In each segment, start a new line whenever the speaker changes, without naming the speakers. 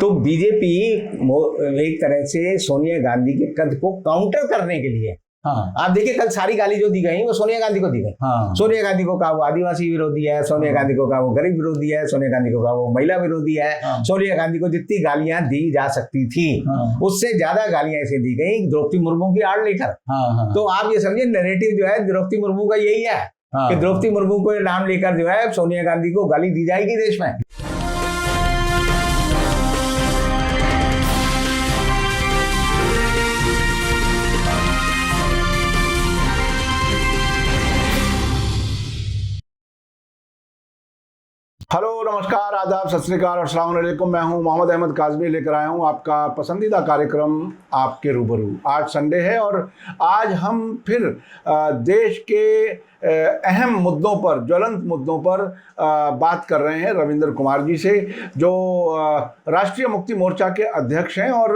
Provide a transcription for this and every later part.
तो बीजेपी एक तरह से सोनिया गांधी के कद को काउंटर करने के लिए,
हाँ,
आप देखिए कल सारी गाली जो दी गई वो सोनिया गांधी को दी गई।
हाँ,
सोनिया गांधी को कहा वो आदिवासी विरोधी है, सोनिया गांधी को कहा वो गरीब विरोधी है, सोनिया गांधी को कहा वो महिला विरोधी है।
हाँ,
सोनिया गांधी को जितनी गालियां दी जा सकती थी,
हाँ,
उससे ज्यादा गालियां ऐसे दी गई द्रौपदी मुर्मू की आड़ लेकर।
हाँ, हाँ,
तो आप ये समझिए नैरेटिव जो है द्रौपदी मुर्मू का यही है
हाँ,
कि द्रौपदी मुर्मू को नाम लेकर जो है सोनिया गांधी को गाली दी जाएगी देश में।
हेलो, नमस्कार, आदाब, सत श्री अकाल और अस्सलाम वालेकुम। मैं हूं मोहम्मद अहमद काज़मी, लेकर आया हूं आपका पसंदीदा कार्यक्रम आपके रूबरू। आज संडे है और आज हम फिर देश के अहम मुद्दों पर, ज्वलंत मुद्दों पर बात कर रहे हैं रविंद्र कुमार जी से, जो राष्ट्रीय मुक्ति मोर्चा के अध्यक्ष हैं और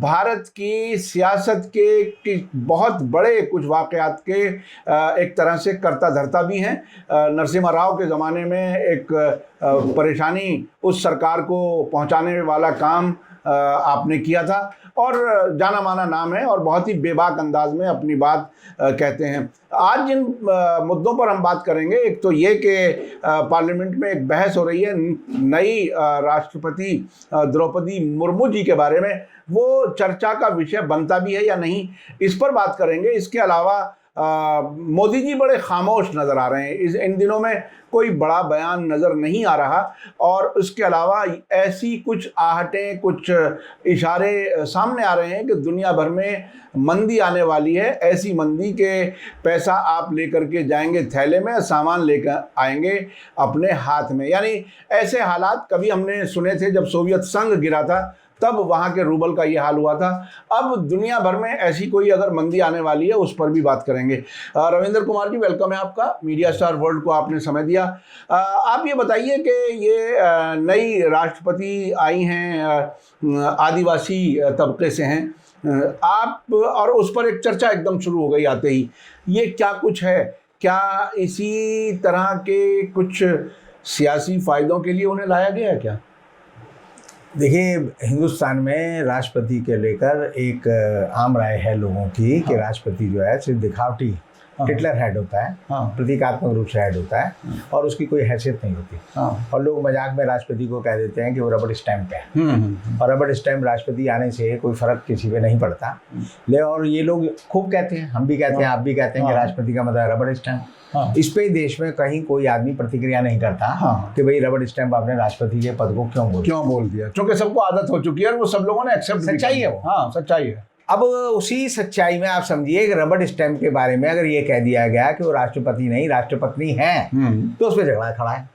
भारत की सियासत के बहुत बड़े कुछ वाक़यात के एक तरह से कर्ता धर्ता भी हैं। नरसिम्हा राव के ज़माने में एक परेशानी उस सरकार को पहुंचाने वाला काम आपने किया था और जाना माना नाम है और बहुत ही बेबाक अंदाज में अपनी बात कहते हैं। आज जिन मुद्दों पर हम बात करेंगे, एक तो ये कि पार्लियामेंट में एक बहस हो रही है नई राष्ट्रपति द्रौपदी मुर्मू जी के बारे में, वो चर्चा का विषय बनता भी है या नहीं, इस पर बात करेंगे। इसके अलावा मोदी जी बड़े खामोश नज़र आ रहे हैं, इन दिनों में कोई बड़ा बयान नज़र नहीं आ रहा और उसके अलावा ऐसी कुछ आहटें, कुछ इशारे सामने आ रहे हैं कि दुनिया भर में मंदी आने वाली है। ऐसी मंदी के पैसा आप लेकर के जाएंगे थैले में, सामान लेकर आएंगे अपने हाथ में। यानी ऐसे हालात कभी हमने सुने थे जब सोवियत संघ गिरा था, तब वहाँ के रूबल का ये हाल हुआ था। अब दुनिया भर में ऐसी कोई अगर मंदी आने वाली है, उस पर भी बात करेंगे। रविंद्र कुमार जी, वेलकम है आपका। मीडिया स्टार वर्ल्ड को आपने समय दिया। आप ये बताइए कि ये नई राष्ट्रपति आई हैं, आदिवासी तबके से हैं आप, और उस पर एक चर्चा एकदम शुरू हो गई आते ही। ये क्या कुछ है? क्या इसी तरह के कुछ सियासी फ़ायदों के लिए उन्हें लाया गया है क्या?
देखिए, हिंदुस्तान में राष्ट्रपति के लेकर एक आम राय है लोगों की कि राष्ट्रपति जो है सिर्फ दिखावटी टिटलर हेड होता है, प्रतीकात्मक रूप से हेड होता है और उसकी कोई हैसियत नहीं होती। और लोग मजाक में राष्ट्रपति को कह देते हैं कि वो रबड़ स्टैंप है और रबड़ स्टैंप राष्ट्रपति आने से कोई फर्क किसी पे नहीं पड़ता। ले और ये लोग खूब कहते हैं, हम भी कहते हैं, आप भी कहते हैं कि राष्ट्रपति का मतलब रबड़ स्टैंप। इस पे देश में कहीं कोई आदमी प्रतिक्रिया नहीं करता कि भाई रबड़ स्टैंप आपने राष्ट्रपति के पद को क्यों बोल दिया,
क्योंकि सबको आदत हो चुकी है और वो सब लोगों ने एक्सेप्ट।
सच्चाई है वो।
हाँ, सच्चाई है।
अब उसी सच्चाई में आप समझिए कि रबड़ स्टैंप के बारे में अगर ये कह दिया गया कि वो राष्ट्रपति नहीं राष्ट्रपत्नी हैं, तो उस पर झगड़ा खड़ा है।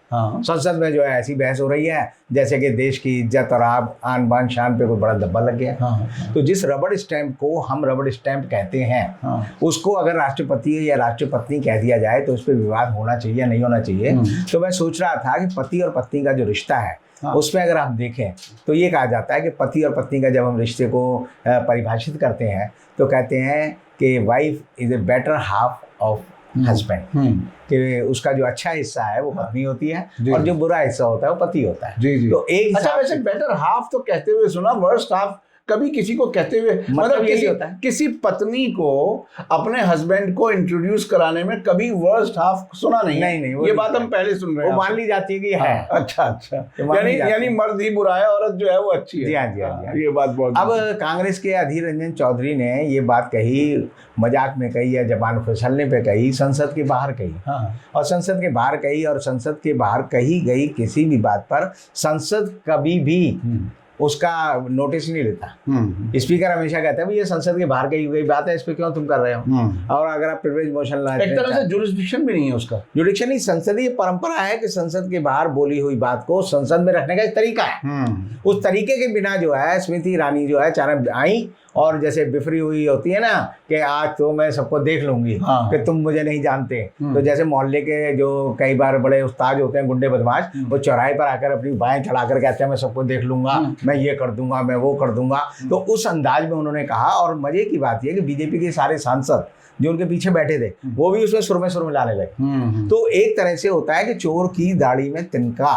संसद में जो है ऐसी बहस हो रही है जैसे कि देश की इज्जत और आन बान शान पे कोई बड़ा धब्बा लग गया। तो जिस रबड़ स्टैंप को हम रबड़ स्टैंप कहते हैं, उसको अगर राष्ट्रपति या राष्ट्रपत्नी कह दिया जाए तो उस पर विवाद होना चाहिए, नहीं होना चाहिए। तो मैं सोच रहा था कि पति और पत्नी का जो रिश्ता है उसमें अगर आप देखें तो ये कहा जाता है कि पति और पत्नी का जब हम रिश्ते को परिभाषित करते हैं तो कहते हैं कि wife is a better half of husband, कि उसका जो अच्छा हिस्सा है वो पत्नी होती है और जो बुरा हिस्सा होता है वो पति होता है।
जी।
तो एक
अच्छा, वैसे बेटर हाफ तो कहते हुए सुना, वर्स्ट हाफ कभी किसी को कहते हुए, मतलब किसी पत्नी को अपने हस्बैंड को इंट्रोड्यूस कराने में कभी वर्स्ट हाफ सुना नहीं।
नहीं,
ये बात हम पहले सुन रहे हैं।
वो मान ली जाती है कि है।
अच्छा। यानी मर्द ही बुरा है, औरत जो है वो अच्छी है।
जी हाँ।
ये बात बहुत।
अब कांग्रेस के अधीर रंजन चौधरी ने ये बात कही, मजाक में कही या जबान फिसलने पे कही, संसद के बाहर कही। और संसद के बाहर कही और संसद के बाहर कही गई किसी भी बात पर संसद कभी भी उसका नोटिस नहीं लेता। स्पीकर हमेशा कहता है भाई ये संसद के बाहर कही गई बात है, इस पे क्यों तुम कर रहे हो। और अगर आप प्रिविलेज मोशन लाते हैं,
एक तरह से जुरिस्डिक्शन भी नहीं है उसका।
जुरिस्डिक्शन नहीं, संसदीय परंपरा है कि संसद के बाहर बोली हुई बात को संसद में रखने का एक तरीका है। उस तरीके के बिना जो है स्मृति ईरानी जो है अचानक आई और जैसे बिफरी हुई होती है ना कि आज तो मैं सबको देख लूंगी कि तुम मुझे नहीं जानते। तो जैसे मोहल्ले के जो कई बार बड़े उस्ताद होते हैं, गुंडे बदमाश, वो चौराहे पर आकर अपनी बाहें चढ़ाकर कहते हैं मैं सबको देख लूंगा, मैं ये कर दूंगा, मैं वो कर दूंगा। तो उस अंदाज में उन्होंने कहा। और मजे की बात यह कि बीजेपी के सारे सांसद जो उनके पीछे बैठे थे वो भी उसमें सुर में लाने लगे। तो एक तरह से होता है कि चोर की दाढ़ी में तिनका,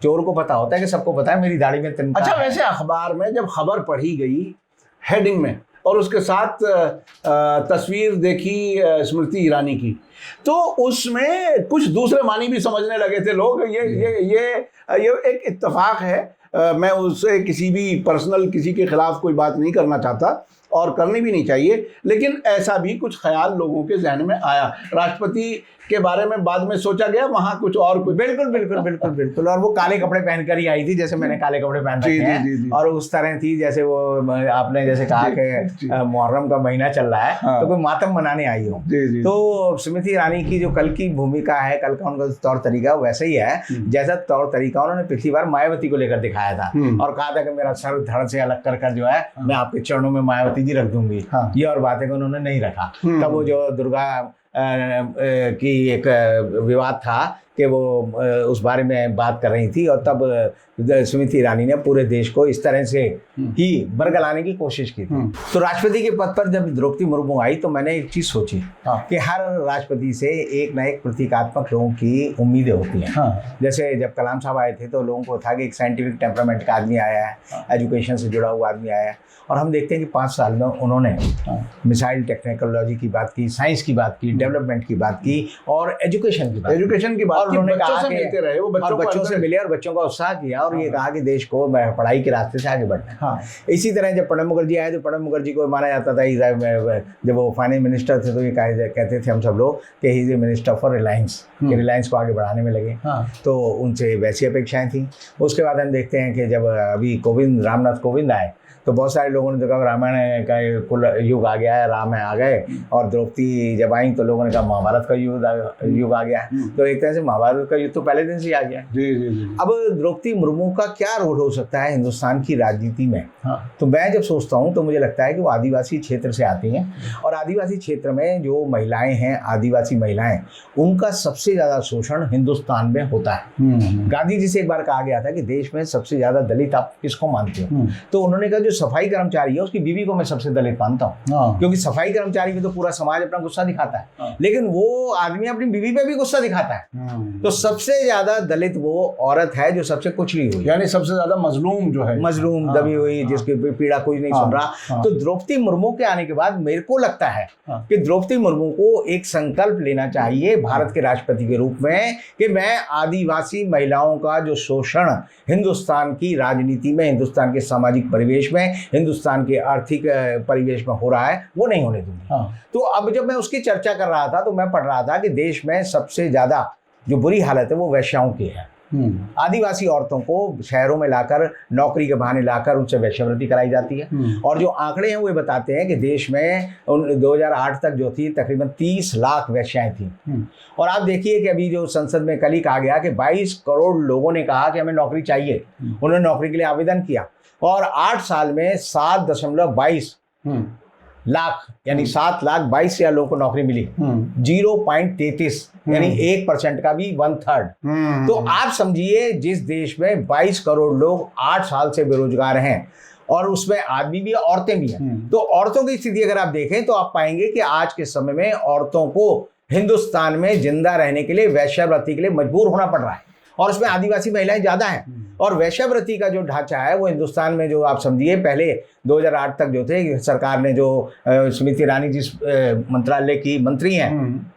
चोर को पता होता है कि सबको पता है मेरी दाढ़ी में तिनका
अच्छा,
है।
वैसे अखबार में जब खबर पढ़ी गई हेडिंग में और उसके साथ तस्वीर देखी स्मृति ईरानी की, तो उसमें कुछ दूसरे मानी भी समझने लगे थे लोग। ये एक इत्तेफाक है। मैं उससे किसी भी पर्सनल किसी के खिलाफ कोई बात नहीं करना चाहता और करनी भी नहीं चाहिए, लेकिन ऐसा भी कुछ ख्याल लोगों के जहन में आया। राष्ट्रपति के बारे में बाद में सोचा गया, वहां कुछ और कुछ।
बिल्कुल बिल्कुल बिल्कुल बिल्कुल। और वो काले कपड़े पहनकर ही आई थी, जैसे मैंने काले कपड़े पहन रखे हैं, और उस तरह थी जैसे वो आपने जैसे कहा कि मुहर्रम का महीना चल रहा है,
हाँ।
तो कोई मातम मनाने आई हो। तो स्मृति ईरानी की जो कल की भूमिका है, कल का उनका तौर तरीका वैसे ही है जैसा तौर तरीका उन्होंने पिछली बार मायावती को लेकर दिखाया था, और कहा था कि मेरा सर धड़ से अलग कर जो है मैं आपके चरणों में मायावती जी रख दूंगी। ये और बातें को उन्होंने नहीं रखा। तब वो जो दुर्गा की एक विवाद था कि वो उस बारे में बात कर रही थी, और तब स्मृति ईरानी ने पूरे देश को इस तरह से ही बरगलाने की कोशिश की थी। तो राष्ट्रपति के पद पर जब द्रौपदी मुर्मू आई तो मैंने एक चीज़ सोची कि हर राष्ट्रपति से एक ना एक प्रतीकात्मक लोगों की उम्मीदें होती हैं। जैसे जब कलाम साहब आए थे तो लोगों को था कि एक साइंटिफिक टेम्परामेंट का आदमी आया है, एजुकेशन से जुड़ा हुआ आदमी आया है, और हम देखते हैं कि 5 साल में उन्होंने मिसाइल टेक्नोलॉजी की बात की, साइंस की बात की, डेवलपमेंट की बात की, और एजुकेशन की बात
और उन्होंने कहा कि मिलते रहे, वो
बच्चों से मिले और बच्चों का उत्साह किया, और ये कहा कि देश को पढ़ाई के रास्ते से आगे बढ़ना है। इसी तरह जब प्रणब मुखर्जी आए तो प्रणब मुखर्जी को माना जाता था, जब वो फाइनेंस मिनिस्टर थे तो ये कहते थे हम सब लोग कि he is a minister for Reliance, कि रिलायंस को आगे बढ़ाने में लगे। तो उनसे वैसी अपेक्षाएं थी। उसके बाद हम देखते हैं कि जब अभी रामनाथ कोविंद आए तो बहुत सारे लोगों ने तो कहा रामायण का कुल युग आ गया है, राम आ गए, और द्रौपदी जब आई तो लोगों ने कहा महाभारत का युग आ गया है। तो एक तरह से महाभारत का युग तो पहले दिन से ही आ गया है।
जी।
अब द्रौपदी मुर्मू का क्या रोल हो सकता है हिंदुस्तान की राजनीति में? तो मैं जब सोचता हूँ तो मुझे लगता है कि वो आदिवासी क्षेत्र से आती हैं, और आदिवासी क्षेत्र में जो महिलाएं हैं, आदिवासी महिलाएं, उनका सबसे ज़्यादा शोषण हिंदुस्तान में होता है। गांधी जी से एक बार कहा गया था कि देश में सबसे ज़्यादा दलित आप किसको मानते हो? तो उन्होंने कहा सफाई कर्मचारी है उसकी बीवी को मैं सबसे दलित मानता हूँ, क्योंकि सफाई कर्मचारी में तो पूरा समाज अपना गुस्सा दिखाता है, लेकिन वो आदमी अपनी बीवी पे भी गुस्सा दिखाता है। तो सबसे ज्यादा दलित वो औरत है जो सबसे कुचली हुई,
यानी सबसे ज्यादा मजलूम जो है,
मजलूम दबी हुई, जिसकी पीड़ा कोई नहीं सुन रहा। तो द्रौपदी मुर्मू के आने के बाद मेरे को लगता है कि द्रौपदी मुर्मू को एक संकल्प लेना चाहिए भारत के राष्ट्रपति के रूप में कि मैं आदिवासी महिलाओं का जो शोषण हिंदुस्तान की राजनीति में, हिंदुस्तान के सामाजिक परिवेश में, हिंदुस्तान के आर्थिक परिवेश में हो रहा है, वो नहीं होने दूंगी। तो अब जब मैं उसकी चर्चा कर रहा था तो मैं पढ़ रहा था कि देश में सबसे ज्यादा जो बुरी हालत है वो वैश्याओं की है। आदिवासी औरतों को शहरों में लाकर, नौकरी के बहाने लाकर उनसे वैश्यावृत्ति कराई जाती है, और जो आंकड़े हैं वो बताते हैं कि देश में 2008 तक जो थी तकरीबन 30 लाख वैश्याएं थी। और आप देखिए कि अभी जो संसद में कल ही कहा गया कि 22 करोड़ लोगों ने कहा कि हमें नौकरी चाहिए, उन्होंने नौकरी के लिए आवेदन किया, और 8 साल में 7.22 लाख यानी 7,22,000 लोगों को नौकरी मिली। 0.33 यानी 1% का भी 1/3। तो आप समझिए जिस देश में 22 करोड़ लोग 8 साल से बेरोजगार हैं, और उसमें आदमी भी है, औरतें भी हैं, तो औरतों की स्थिति अगर आप देखें तो आप पाएंगे कि आज के समय में औरतों को हिंदुस्तान में जिंदा रहने के लिए वेश्यावृत्ति के लिए मजबूर होना पड़ रहा है, और उसमें आदिवासी महिलाएं ज्यादा हैं। और वेश्यावृत्ति का जो ढांचा है वो हिंदुस्तान में, जो आप समझिए पहले 2008 तक जो थे सरकार ने, जो स्मृति ईरानी जिस मंत्रालय की मंत्री हैं,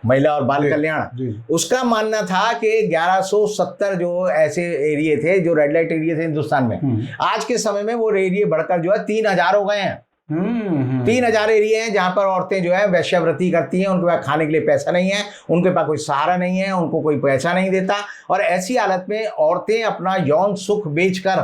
महिला और बाल कल्याण, उसका मानना था कि 1170 जो ऐसे एरिया थे जो रेड लाइट एरिया थे हिंदुस्तान में, आज के समय में वो एरिया बढ़कर जो है 3000 हो गए हैं। 3000 एरिया हैं जहां पर औरतें जो है वेश्यावृत्ति करती हैं, उनके पास खाने के लिए पैसा नहीं है, उनके पास कोई सहारा नहीं है, उनको कोई पैसा नहीं देता, और ऐसी हालत में औरतें अपना यौन सुख बेचकर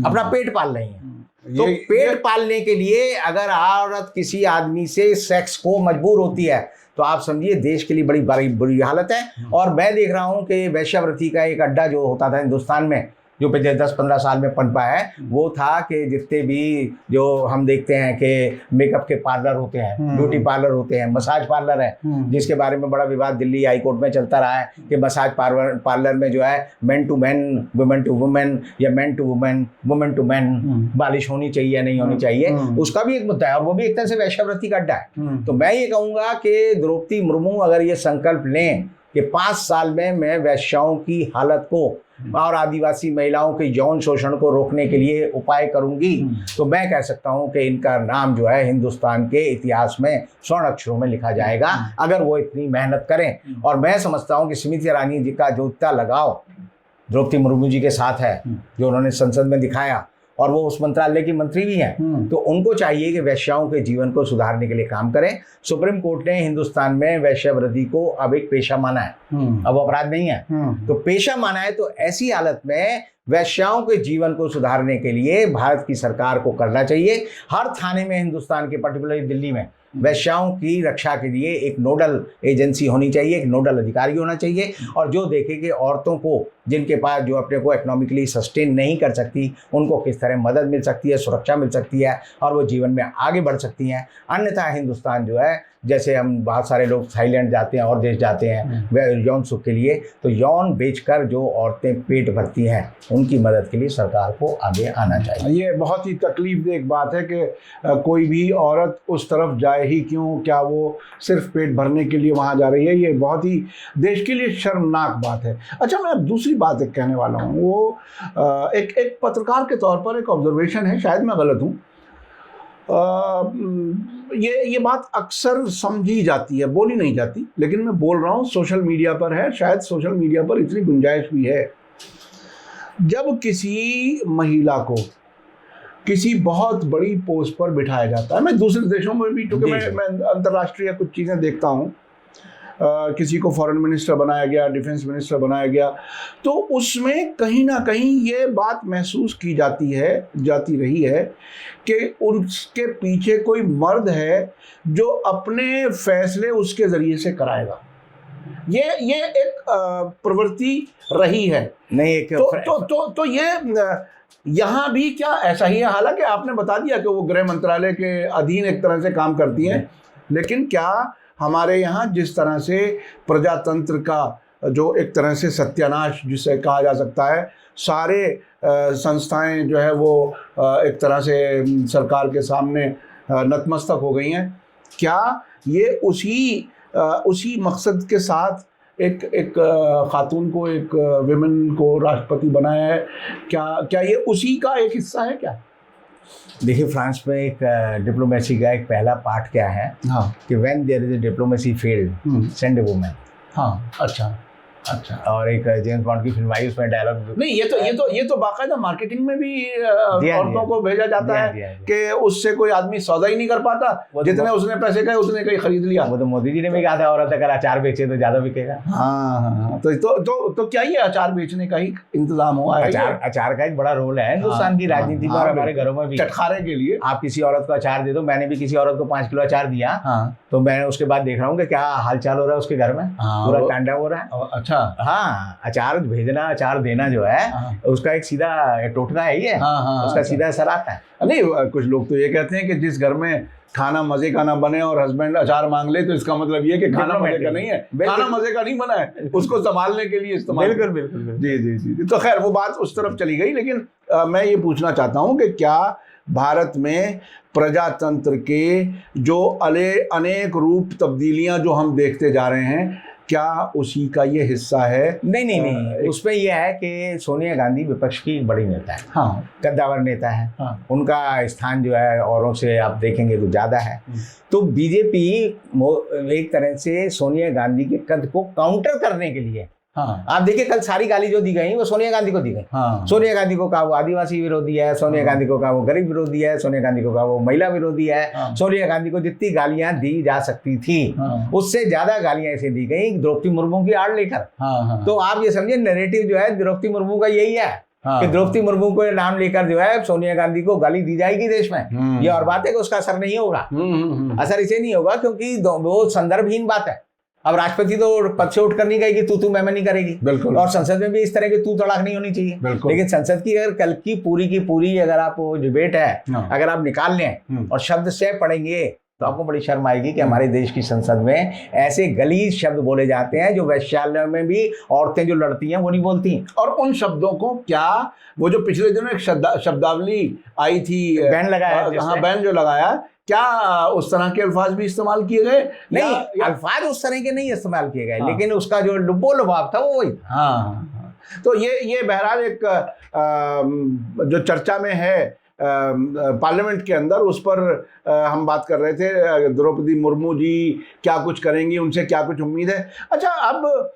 अपना पेट पाल रही हैं। तो पेट पालने के लिए अगर औरत किसी आदमी से सेक्स को मजबूर होती है तो आप समझिए देश के लिए बड़ी बुरी हालत है। और मैं देख रहा हूं कि वेश्यावृत्ति का एक अड्डा जो होता था हिंदुस्तान में, जो पिछले 10-15 साल में पनपा है, वो था कि जितने भी जो हम देखते हैं कि मेकअप के पार्लर होते हैं, ब्यूटी पार्लर होते हैं, मसाज पार्लर है, जिसके बारे में बड़ा विवाद दिल्ली हाई कोर्ट में चलता रहा है कि मसाज पार्लर में जो है man to man, women to women, या man to women, women to man बालिश होनी चाहिए या नहीं होनी चाहिए, उसका भी एक मुद्दा है, और वो भी एक तरह से वेश्यावृत्ति का अड्डा है। तो मैं ये कहूँगा कि द्रौपदी मुर्मू अगर ये संकल्प लें कि 5 साल में मैं वैश्याओं की हालत को और आदिवासी महिलाओं के यौन शोषण को रोकने के लिए उपाय करूंगी, तो मैं कह सकता हूं कि इनका नाम जो है हिंदुस्तान के इतिहास में स्वर्ण अक्षरों में लिखा जाएगा, अगर वो इतनी मेहनत करें। और मैं समझता हूं कि स्मृति ईरानी जी का जो इतना लगाव द्रौपदी मुर्मू जी के साथ है, जो उन्होंने संसद में दिखाया, और वो उस मंत्रालय की मंत्री भी हैं, तो उनको चाहिए कि वैश्याओं के जीवन को सुधारने के लिए काम करें। सुप्रीम कोर्ट ने हिंदुस्तान में वैश्यावृत्ति को अब एक पेशा माना है, अब अपराध नहीं है, तो पेशा माना है। तो ऐसी हालत में वैश्याओं के जीवन को सुधारने के लिए भारत की सरकार को करना चाहिए। हर थाने में हिंदुस्तान के, पर्टिकुलरली दिल्ली में, वैश्याओं की रक्षा के लिए एक नोडल एजेंसी होनी चाहिए, एक नोडल अधिकारी होना चाहिए, और जो देखे कि औरतों को, जिनके पास, जो अपने को इकोनॉमिकली सस्टेन नहीं कर सकती, उनको किस तरह मदद मिल सकती है, सुरक्षा मिल सकती है, और वो जीवन में आगे बढ़ सकती हैं। अन्यथा हिंदुस्तान जो है, जैसे हम बहुत सारे लोग थाईलैंड जाते हैं और देश जाते हैं वे यौन सुख के लिए, तो यौन बेचकर जो औरतें पेट भरती हैं, उनकी मदद के लिए सरकार को आगे आना चाहिए।
ये बहुत ही तकलीफदेह बात है कि कोई भी औरत उस तरफ जाए ही क्यों, क्या वो सिर्फ पेट भरने के लिए वहाँ जा रही है? ये बहुत ही देश के लिए शर्मनाक बात है। अच्छा, मैं दूसरी बात एक कहने वाला हूँ, वो एक पत्रकार के तौर पर एक ऑब्जर्वेशन है, शायद मैं गलत हूँ। ये बात अक्सर समझी जाती है, बोली नहीं जाती, लेकिन मैं बोल रहा हूँ, सोशल मीडिया पर है, शायद सोशल मीडिया पर इतनी गुंजाइश भी है। जब किसी महिला को किसी बहुत बड़ी पोस्ट पर बिठाया जाता है, मैं दूसरे देशों में भी, क्योंकि मैं अंतर्राष्ट्रीय कुछ चीज़ें देखता हूँ, किसी को फॉरेन मिनिस्टर बनाया गया, डिफेंस मिनिस्टर बनाया गया, तो उसमें कहीं ना कहीं ये बात महसूस की जाती रही है कि उसके पीछे कोई मर्द है जो अपने फैसले उसके ज़रिए से कराएगा। ये एक प्रवृत्ति रही है।
नहीं, एक
तो ये यहाँ भी क्या ऐसा ही है? हालांकि आपने बता दिया कि वो गृह मंत्रालय के अधीन एक तरह से काम करती हैं, लेकिन क्या हमारे यहाँ जिस तरह से प्रजातंत्र का जो एक तरह से सत्यानाश जिसे कहा जा सकता है, सारे संस्थाएं जो है वो एक तरह से सरकार के सामने नतमस्तक हो गई हैं, क्या ये उसी मकसद के साथ एक खातून को, एक विमेन को राष्ट्रपति बनाया है? क्या ये उसी का एक हिस्सा है क्या?
देखिए, फ्रांस में एक डिप्लोमेसी का एक पहला पार्ट क्या है, हाँ, कि when there is a diplomacy failed, send a woman. हाँ, अच्छा। और एक जेम्स बॉन्ड की फिल्म आई, उसमें डायलॉग
नहीं, ये तो बाकायदा मार्केटिंग में भी औरतों को भेजा जाता है कि उससे कोई आदमी सौदा ही नहीं कर पाता, जितने उसने पैसे कहे उतने कहीं खरीद लिया।
वो तो मोदी जी ने भी कहा था, औरत अगर अचार बेचे तो ज्यादा बिकेगा।
हाँ, तो क्या ये अचार बेचने का ही इंतजाम हुआ है?
अचार का एक बड़ा रोल है हिंदुस्तान की राजनीति में और हमारे घरों में भी।
चटखारे के लिए आप
किसी औरत को अचार दे दो, मैंने भी किसी औरत को 5 किलो अचार दिया, तो मैं उसके बाद देख रहा हूँ कि क्या हालचाल हो रहा है उसके घर में, पूरा तांडव हो रहा है।
अच्छा,
हाँ, अचार भेजना, अचार देना जो है उसका एक सीधा टोटका है ही है, उसका सीधा असर आता है।
नहीं, कुछ लोग तो ये कहते हैं कि जिस घर में खाना मजे का ना बने और हस्बैंड अचार मांग ले, तो इसका मतलब ये कि खाना मजे का नहीं है, खाना मजे का नहीं बना है, उसको संभालने के लिए इस्तेमाल।
बिल्कुल।
जी। तो खैर वो बात उस तरफ चली गई, लेकिन मैं ये पूछना चाहता हूँ कि क्या भारत में प्रजातंत्र के जो अनेक रूप तब्दीलियां जो हम देखते जा रहे हैं, क्या उसी का ये हिस्सा है?
नहीं, उसमें यह है कि सोनिया गांधी विपक्ष की बड़ी नेता है, हाँ, कद्दावर नेता है, हाँ, उनका स्थान जो है औरों से आप देखेंगे तो ज़्यादा है। तो बीजेपी एक तरह से सोनिया गांधी के कद को काउंटर करने के लिए, हाँ, आप देखिए कल सारी गाली जो दी गई वो सोनिया गांधी को दी गई। हाँ, सोनिया गांधी को कहा वो आदिवासी विरोधी है, सोनिया गांधी को कहा वो गरीब विरोधी है, सोनिया गांधी को कहा वो महिला विरोधी है। हाँ, सोनिया गांधी को जितनी गालियां दी जा सकती थी, हाँ, उससे ज्यादा गालियां ऐसे दी गई द्रौपदी मुर्मू की आड़ लेकर। हाँ, तो आप ये समझिए नैरेटिव जो है द्रौपदी मुर्मू का यही है, हाँ, कि द्रौपदी मुर्मू को नाम लेकर जो है सोनिया गांधी को गाली दी जाएगी देश में। ये और बात है कि उसका असर नहीं होगा, असर इसे नहीं होगा क्योंकि वो संदर्भहीन बात है। अब राष्ट्रपति तो पद से उठकर नहीं कहेगी तू मैं नहीं करेगी, बिल्कुल, और संसद में भी इस तरह की तू तड़ाक नहीं होनी चाहिए। लेकिन संसद की अगर कल की पूरी अगर आप डिबेट है, अगर आप निकाल लें और शब्द से पढ़ेंगे तो आपको बड़ी शर्म आएगी कि हमारे देश की संसद में ऐसे गलीज शब्द बोले जाते हैं जो वैश्यालय में भी औरतें जो लड़ती हैं वो नहीं बोलती।
और उन शब्दों को क्या वो जो पिछले दिनों एक शब्दावली आई थी,
बैन लगाया,
हाँ, बैन जो लगाया, क्या उस तरह के अल्फाज भी इस्तेमाल किए गए?
नहीं, अल्फाज उस तरह के नहीं इस्तेमाल किए गए, हाँ, लेकिन उसका जो लुबो लुभाव था वो वही।
हाँ, तो ये बहरहाल एक जो चर्चा में है पार्लियामेंट के अंदर, उस पर हम बात कर रहे थे। द्रौपदी मुर्मू जी क्या कुछ करेंगी, उनसे क्या कुछ उम्मीद है। अच्छा, अब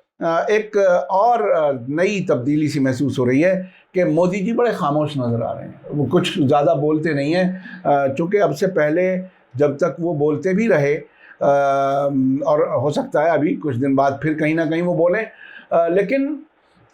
एक और नई तब्दीली सी महसूस हो रही है कि मोदी जी बड़े खामोश नज़र आ रहे हैं, वो कुछ ज़्यादा बोलते नहीं हैं, चूँकि अब से पहले जब तक वो बोलते भी रहे और हो सकता है अभी कुछ दिन बाद फिर कहीं ना कहीं वो बोलें, लेकिन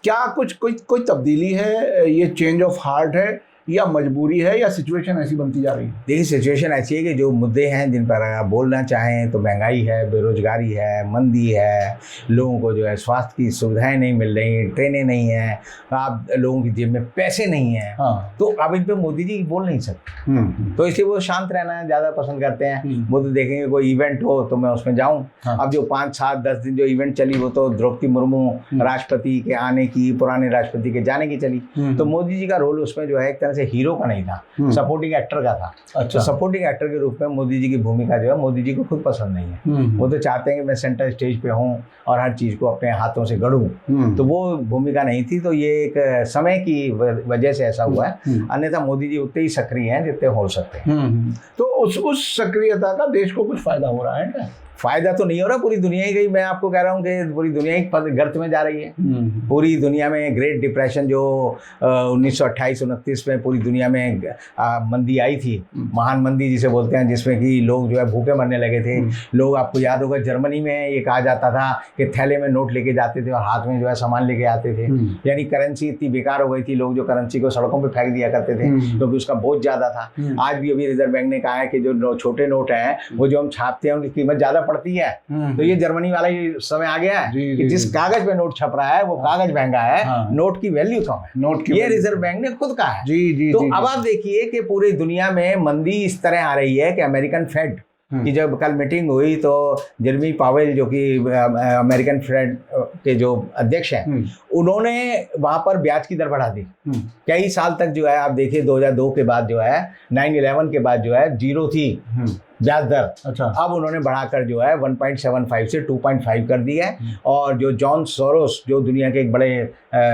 क्या कुछ कोई तब्दीली है? ये चेंज ऑफ हार्ट है या मजबूरी है या सिचुएशन ऐसी बनती जा रही है?
देखिए, सिचुएशन ऐसी है कि जो मुद्दे हैं जिन पर आप बोलना चाहें तो महंगाई है, बेरोजगारी है, मंदी है, लोगों को जो है स्वास्थ्य की सुविधाएं नहीं मिल रही, ट्रेनें नहीं हैं, आप लोगों की जेब में पैसे नहीं हैं।
हाँ।
तो अब इन पे मोदी जी बोल नहीं सकते, तो इसलिए वो शांत रहना ज़्यादा पसंद करते हैं। वो तो देखेंगे कोई इवेंट हो तो मैं उसमें जाऊँ।
हाँ।
अब जो 5, 7, 10 दिन जो इवेंट चली वो तो द्रौपदी मुर्मू राष्ट्रपति के आने की, पुराने राष्ट्रपति के जाने की चली। तो मोदी जी का रोल उसमें जो है एक तरह से हीरो का नहीं था, सपोर्टिंग एक्टर का था।
अच्छा।
तो सपोर्टिंग एक्टर के रूप में मोदी जी की भूमिका जो है मोदी जी को खुद पसंद नहीं है। वो तो चाहते हैं कि मैं सेंटर स्टेज पे हूँ और हर चीज़ को अपने हाथों से गढ़ूं। तो वो भूमिका नहीं थी, तो ये एक समय की वजह से ऐसा हुआ है। अन्यथा मोदी जी उतने ही सक्रिय हैं जितने हो सकते हैं।
तो उस सक्रियता का देश को कुछ फायदा हो रहा है क्या?
फायदा तो नहीं हो रहा, पूरी दुनिया ही गई। मैं आपको कह रहा हूँ कि पूरी दुनिया ही गर्त में जा रही है। पूरी दुनिया में ग्रेट डिप्रेशन जो 1928-29 में पूरी दुनिया में मंदी आई थी, महान मंदी जिसे बोलते हैं, जिसमें कि लोग जो है भूखे मरने लगे थे। लोग, आपको याद होगा, जर्मनी में ये कहा जाता था कि थैले में नोट लेके जाते थे और हाथ में जो है सामान लेके आते थे। यानी करेंसी इतनी बेकार हो गई थी, लोग जो करेंसी को सड़कों पर फेंक दिया करते थे क्योंकि उसका बोझ ज़्यादा था। आज भी अभी रिजर्व बैंक ने कहा है कि जो छोटे नोट हैं वो जो हम छापते हैं उनकी कीमत ज़्यादा पड़ती है। तो ये जर्मनी वाला ही समय आ गया है कि जिस कागज पे नोट छप रहा है वो कागज महंगा है, नोट की वैल्यू कम है।
नोट की
ये रिजर्व बैंक ने खुद कहा है। तो
जी,
अब आप देखिए कि पूरी दुनिया में मंदी इस तरह आ रही है कि अमेरिकन फेड कि जब कल मीटिंग हुई तो जेरेमी पावेल जो कि अमेरिकन फेड के जो अध्यक्ष हैं, उन्होंने वहां पर ब्याज की दर बढ़ा दी। कई साल तक जो है आप देखिए 2002 के बाद जो है 9/11 के बाद जो है 0 थी ब्याज दर।
अच्छा।
अब उन्होंने बढ़ाकर जो है 1.75 से 2.5 कर दी है। और जो जॉन सोरोस जो दुनिया के एक बड़े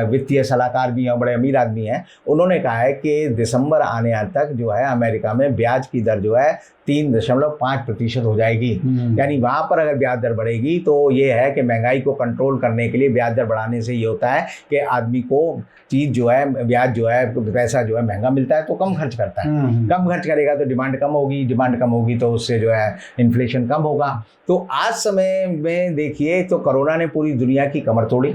वित्तीय सलाहकार भी हैं, बड़े अमीर आदमी हैं, उन्होंने कहा है कि दिसंबर आने तक जो है अमेरिका में ब्याज की दर जो है 3.5% हो जाएगी। यानी वहाँ पर अगर ब्याज दर बढ़ेगी तो ये है कि महंगाई को कंट्रोल करने के लिए ब्याज दर बढ़ाने से ये होता है कि आदमी को चीज़ जो है, ब्याज जो है, पैसा जो है महंगा मिलता है तो कम खर्च करता है। कम खर्च करेगा तो डिमांड कम होगी, डिमांड कम होगी तो उससे जो है इन्फ्लेशन कम होगा। तो आज समय में देखिए तो कोरोना ने पूरी दुनिया की कमर तोड़ी।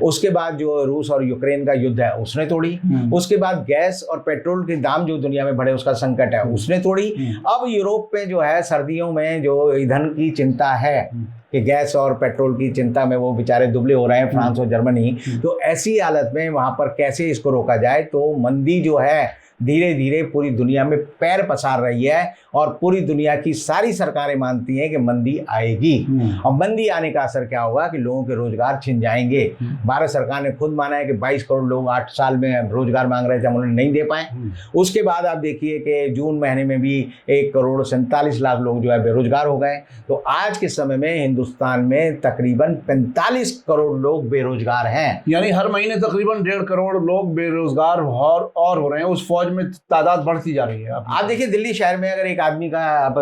उसके बाद जो रूस और यूक्रेन का युद्ध है उसने तोड़ी। उसके बाद गैस और पेट्रोल के दाम जो दुनिया में बढ़े उसका संकट है उसने तोड़ी। अब यूरोप में जो है सर्दियों में जो ईंधन की चिंता है कि गैस और पेट्रोल की चिंता में वो बेचारे दुबले हो रहे हैं, फ्रांस और जर्मनी। तो ऐसी हालत में वहाँ पर कैसे इसको रोका जाए? तो मंदी जो है धीरे धीरे पूरी दुनिया में पैर पसार रही है और पूरी दुनिया की सारी सरकारें मानती हैं कि मंदी आएगी। और मंदी आने का असर क्या होगा कि लोगों के रोजगार छिन जाएंगे। भारत सरकार ने खुद माना है कि 22 करोड़ लोग 8 साल में रोजगार मांग रहे थे, हम उन्हें नहीं दे पाए। उसके बाद आप देखिए कि जून महीने में भी 1,47,00,000 लोग जो है बेरोजगार हो गए। तो आज के समय में हिंदुस्तान में तकरीबन 45 करोड़ लोग बेरोजगार हैं।
यानी हर महीने तकरीबन 1.5 करोड़ लोग बेरोजगार और हो रहे हैं। उस फौज में तादाद बढ़ती जा रही है।
आप देखिए दिल्ली शहर में अगर एक आदमी का आप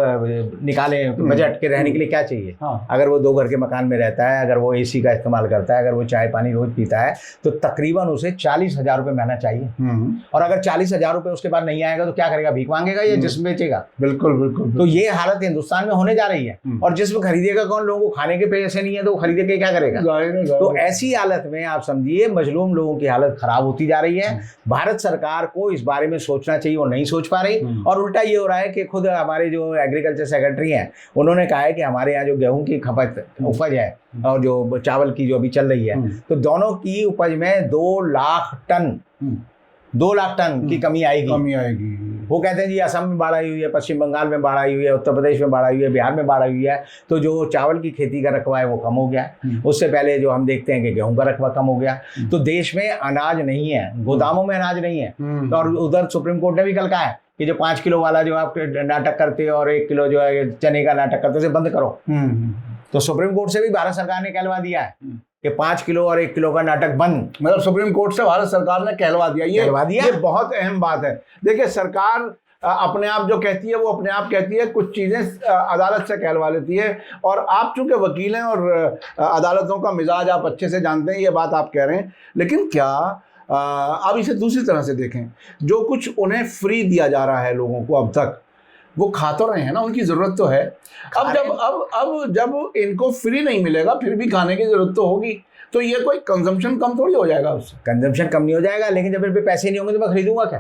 निकाले बजट के रहने के लिए क्या चाहिए? अगर वो 2 घर के मकान में रहता है, अगर वो एसी का इस्तेमाल करता है, अगर वो चाय पानी रोज पीता है तो तकरीबन उसे 40,000 रुपये महीना चाहिए। और अगर 40,000 रुपये उसके बाद नहीं आएगा तो क्या करेगा? भीख मांगेगा या जिस्म बेचेगा?
बिल्कुल बिल्कुल।
तो ये हालत हिंदुस्तान में होने जा रही है। और जिस्म खरीदेगा कौन? लोगों को खाने के पैसे नहीं है तो खरीदे के क्या करेगा? तो ऐसी हालत में आप समझिए मजलूम लोगों की हालत खराब होती जा रही है। भारत सरकार को इस बारे में सोचना चाहिए, वो नहीं सोच पा रही। और उल्टा ये हो रहा है कि खुद हमारे जो एग्रीकल्चर सेक्रेटरी हैं उन्होंने कहा है कि हमारे यहाँ जो गेहूं की खपत उपज है और जो चावल की जो अभी चल रही है तो दोनों की उपज में 2 लाख टन की कमी आएगी। वो कहते हैं जी असम में बाढ़ आई हुई है, पश्चिम बंगाल में बाढ़ आई हुई है, उत्तर प्रदेश में बाढ़ आई हुई है, बिहार में बाढ़ आई हुई है। तो जो चावल की खेती का रकबा है वो कम हो गया। उससे पहले जो हम देखते हैं कि गेहूं का रकबा कम हो गया। तो देश में अनाज नहीं है, गोदामों में अनाज नहीं है। तो और उधर सुप्रीम कोर्ट ने भी कल कहा है कि जो 5 किलो वाला जो आप नाटक करते हो और 1 किलो जो है चने का नाटक करते हो उसे बंद करो। तो सुप्रीम कोर्ट से भी भारत सरकार ने कहलवा दिया है कि 5 किलो और 1 किलो का नाटक बंद।
मतलब सुप्रीम कोर्ट से भारत सरकार ने कहलवा दिया। ये बहुत अहम बात है। देखिए, सरकार अपने आप जो कहती है वो अपने आप कहती है, कुछ चीज़ें अदालत से कहलवा लेती है। और आप चूंकि वकील हैं और अदालतों का मिजाज आप अच्छे से जानते हैं, ये बात आप कह रहे हैं। लेकिन क्या आप इसे दूसरी तरह से देखें, जो कुछ उन्हें फ्री दिया जा रहा है लोगों को अब तक, वो खा तो रहे हैं ना, उनकी ज़रूरत तो है। अब जब इनको फ्री नहीं मिलेगा फिर भी खाने की ज़रूरत तो होगी, तो ये कोई कंजम्पशन कम थोड़ी हो जाएगा उससे।
कंजम्पशन कम नहीं हो जाएगा, लेकिन जब इन पे पैसे नहीं होंगे तो मैं खरीदूंगा क्या?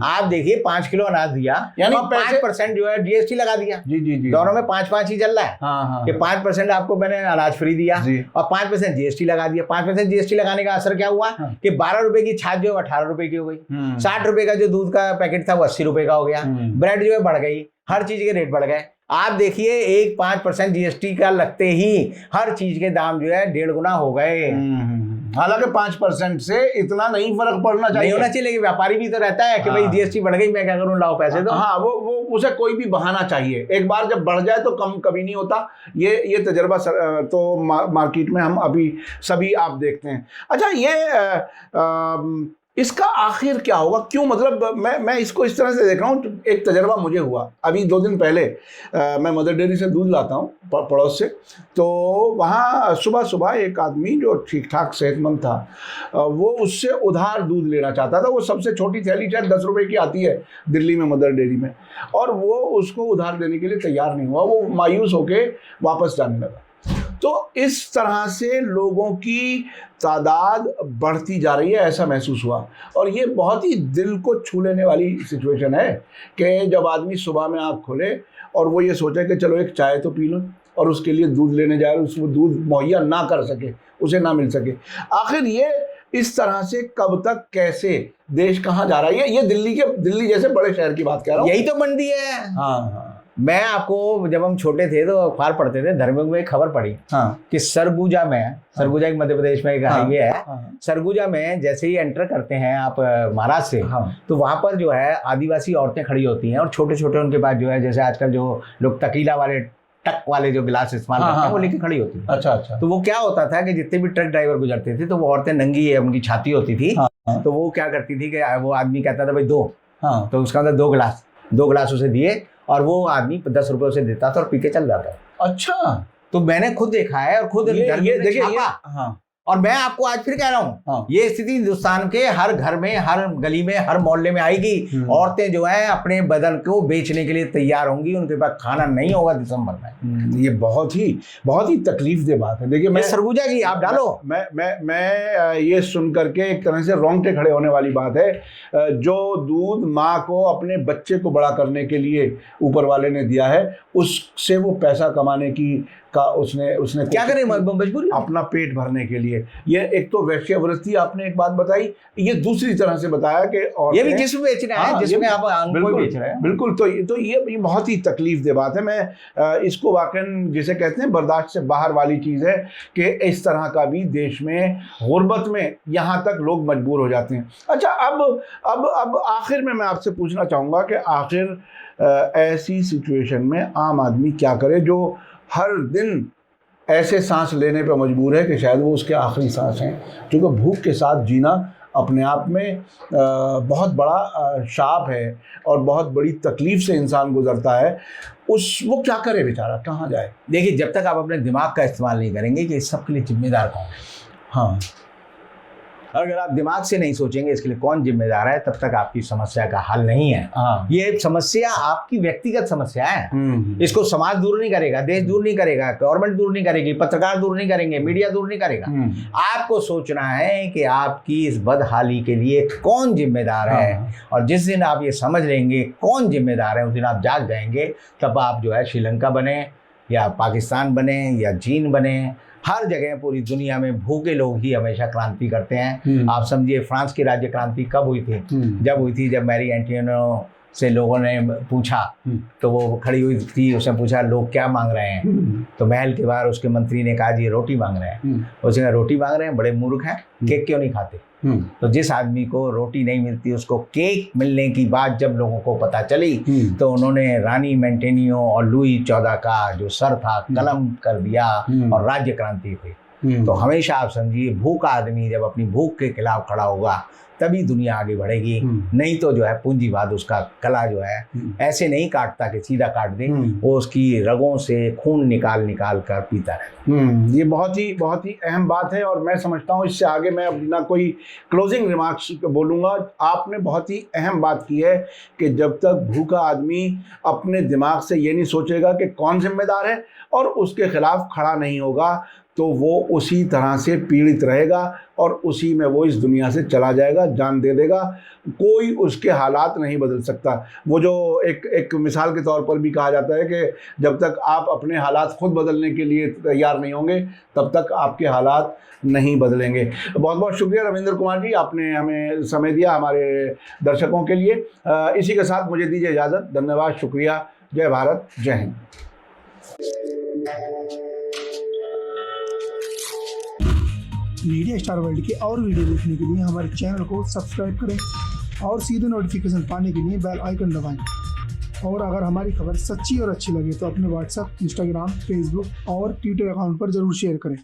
आप देखिए, 5 किलो अनाज दिया, यानी 5% जो है जीएसटी लगा दिया।
जी।
दोनों में 5-5 ही चल रहा है।
हाँ।
कि 5% आपको मैंने अनाज फ्री दिया और 5% जीएसटी लगा दिया। 5% जीएसटी लगाने का असर क्या हुआ कि 12 रुपए की छाछ जो है 18 रुपए की हो गई। 60 रुपए का जो दूध का पैकेट था वो 80 रुपए का हो गया। ब्रेड जो है बढ़ गई, हर चीज के रेट बढ़ गए। आप देखिए, 5% जीएसटी का लगते ही हर चीज के दाम जो है 1.5 गुना हो गए।
हालांकि 5% से इतना नहीं फर्क पड़ना चाहिए,
नहीं होना चाहिए, लेकिन व्यापारी भी तो रहता है कि भाई जीएसटी बढ़ गई, मैं क्या करूं, लाओ पैसे दो।
हाँ, वो उसे कोई भी बहाना चाहिए। एक बार जब बढ़ जाए तो कम कभी नहीं होता। ये तजर्बा तो मार्केट में हम अभी सभी आप देखते हैं। अच्छा, ये इसका आखिर क्या होगा? क्यों, मतलब मैं इसको इस तरह से देख रहा हूँ। एक तजर्बा मुझे हुआ अभी 2 दिन पहले। मैं मदर डेयरी से दूध लाता हूँ पड़ोस से, तो वहाँ सुबह सुबह एक आदमी जो ठीक ठाक सेहतमंद था, वो उससे उधार दूध लेना चाहता था। वो सबसे छोटी थैली शायद 10 रुपए की आती है दिल्ली में मदर डेयरी में, और वो उसको उधार देने के लिए तैयार नहीं हुआ। वो मायूस होके वापस जाने लगा। तो इस तरह से लोगों की तादाद बढ़ती जा रही है, ऐसा महसूस हुआ। और ये बहुत ही दिल को छू लेने वाली सिचुएशन है कि जब आदमी सुबह में आँख खोले और वो ये सोचे कि चलो एक चाय तो पी लो, और उसके लिए दूध लेने जाए, उसको दूध मुहैया ना कर सके, उसे ना मिल सके। आखिर ये इस तरह से कब तक, कैसे, देश कहाँ जा रहा है? ये दिल्ली जैसे बड़े शहर की बात कह रहा हूँ।
यही तो मंदी है।
हाँ।
मैं आपको, जब हम छोटे थे तो अखबार पढ़ते थे, धर्मयुग में एक खबर पढ़ी कि सरगुजा में, सरगुजा एक मध्य प्रदेश में एक हाईवे है, सरगुजा में जैसे ही एंटर करते हैं आप महाराष्ट्र से, तो वहां पर जो है आदिवासी औरतें खड़ी होती हैं और छोटे छोटे उनके पास जो है, जैसे आजकल जो लोग तकीला वाले टक वाले जो गिलास इस्तेमाल करते हैं वो लेके खड़ी होती है।
अच्छा।
तो वो क्या होता था कि जितने भी ट्रक ड्राइवर गुजरते थे तो वो औरतें नंगी है, उनकी छाती होती थी। तो वो क्या करती थी कि वो आदमी कहता था भाई दो, तो उसका अंदर 2 गिलास उसे दिए और वो आदमी 10 रुपए उसे देता था और पी के चल जाता।
अच्छा,
तो मैंने खुद देखा है और खुद
ये देखिए,
और मैं आपको आज फिर कह रहा हूँ, ये स्थिति हिंदुस्तान के हर घर में, हर गली में, हर मोहल्ले में आएगी। औरतें जो है अपने बदन को बेचने के लिए तैयार होंगी, उनके पास खाना नहीं होगा दिसंबर में।
ये बहुत ही तकलीफदेह बात है। देखिए, मैं
सरगुजा की आप डालो,
मैं ये सुन करके एक तरह से रोंगटे खड़े होने वाली बात है। जो दूध माँ को अपने बच्चे को बड़ा करने के लिए ऊपर वाले ने दिया है, उससे वो पैसा कमाने का उसने
क्या करें, मजबूरी,
अपना पेट भरने के लिए। ये एक तो वैश्यावृत्ति आपने एक बात बताई, ये दूसरी तरह से बताया कि और
ये भी जिसमें बेच रहे हैं, जिसमें आप अंगूर बेच रहे हैं।
बिल्कुल। तो ये बहुत ही तकलीफदेह बात है। मैं इसको वाकई जिसे कहते हैं बर्दाश्त से बाहर वाली चीज़ है कि इस तरह का भी देश में गुर्बत में यहाँ तक लोग मजबूर हो जाते हैं। अच्छा, अब आखिर में मैं आपसे पूछना चाहूँगा कि आखिर ऐसी सिचुएशन में आम आदमी क्या करे जो हर दिन ऐसे सांस लेने पर मजबूर है कि शायद वो उसके आखिरी सांस हैं, क्योंकि भूख के साथ जीना अपने आप में बहुत बड़ा शाप है और बहुत बड़ी तकलीफ से इंसान गुजरता है। वो क्या करे बेचारा, कहाँ जाए?
देखिए, जब तक आप अपने दिमाग का इस्तेमाल नहीं करेंगे कि इस सब के लिए जिम्मेदार कौन है,
हाँ,
अगर आप दिमाग से नहीं सोचेंगे इसके लिए कौन जिम्मेदार है, तब तक आपकी समस्या का हल नहीं है। ये समस्या आपकी व्यक्तिगत समस्या है। इसको समाज दूर नहीं करेगा, देश दूर नहीं करेगा, गवर्नमेंट दूर नहीं करेगी, पत्रकार दूर नहीं करेंगे, मीडिया दूर नहीं करेगा। आपको सोचना है कि आपकी इस बदहाली के लिए कौन जिम्मेदार है, और जिस दिन आप ये समझ लेंगे कौन जिम्मेदार है, उस दिन आप जाग जाएंगे। तब आप जो है श्रीलंका बने या पाकिस्तान बने या चीन बने, हर जगह पूरी दुनिया में भूखे लोग ही हमेशा क्रांति करते हैं। आप समझिए, फ्रांस की राज्य क्रांति कब हुई थी? जब हुई थी, जब मैरी एंटोनियो से लोगों ने पूछा, तो वो खड़ी हुई थी, उसने पूछा लोग क्या मांग रहे हैं, तो महल के बाहर उसके मंत्री ने कहा जी रोटी मांग रहे हैं। उसने कहा रोटी मांग रहे हैं, बड़े मूर्ख हैं, केक क्यों नहीं खाते? तो जिस आदमी को रोटी नहीं मिलती उसको केक मिलने की बात जब लोगों को पता चली, तो उन्होंने रानी मेंटेनियो और लुई 14 का जो सर था कलम कर दिया और राज्य क्रांति हुई। तो हमेशा आप समझिए भूखा आदमी जब अपनी भूख के खिलाफ खड़ा होगा तभी दुनिया आगे बढ़ेगी। नहीं तो जो है पूंजीवाद उसका गला जो है ऐसे नहीं काटता कि सीधा काट दे, वो उसकी रगों से खून निकाल निकाल कर पीता है।
ये बहुत ही अहम बात है और मैं समझता हूँ इससे आगे मैं अपना कोई क्लोजिंग रिमार्क्स बोलूँगा। आपने बहुत ही अहम बात की है कि जब तक भूखा आदमी अपने दिमाग से ये नहीं सोचेगा कि कौन जिम्मेदार है और उसके खिलाफ खड़ा नहीं होगा तो वो उसी तरह से पीड़ित रहेगा और उसी में वो इस दुनिया से चला जाएगा, जान दे देगा। कोई उसके हालात नहीं बदल सकता। वो जो एक मिसाल के तौर पर भी कहा जाता है कि जब तक आप अपने हालात खुद बदलने के लिए तैयार नहीं होंगे तब तक आपके हालात नहीं बदलेंगे। बहुत बहुत शुक्रिया रविंद्र कुमार जी, आपने हमें समय दिया हमारे दर्शकों के लिए। इसी के साथ मुझे दीजिए इजाज़त। धन्यवाद, शुक्रिया। जय भारत, जय हिंद।
मीडिया स्टार वर्ल्ड के और वीडियो देखने के लिए हमारे चैनल को सब्सक्राइब करें और सीधे नोटिफिकेशन पाने के लिए बेल आइकन दबाएं। और अगर हमारी खबर सच्ची और अच्छी लगे तो अपने व्हाट्सएप, इंस्टाग्राम, फेसबुक और ट्विटर अकाउंट पर जरूर शेयर करें।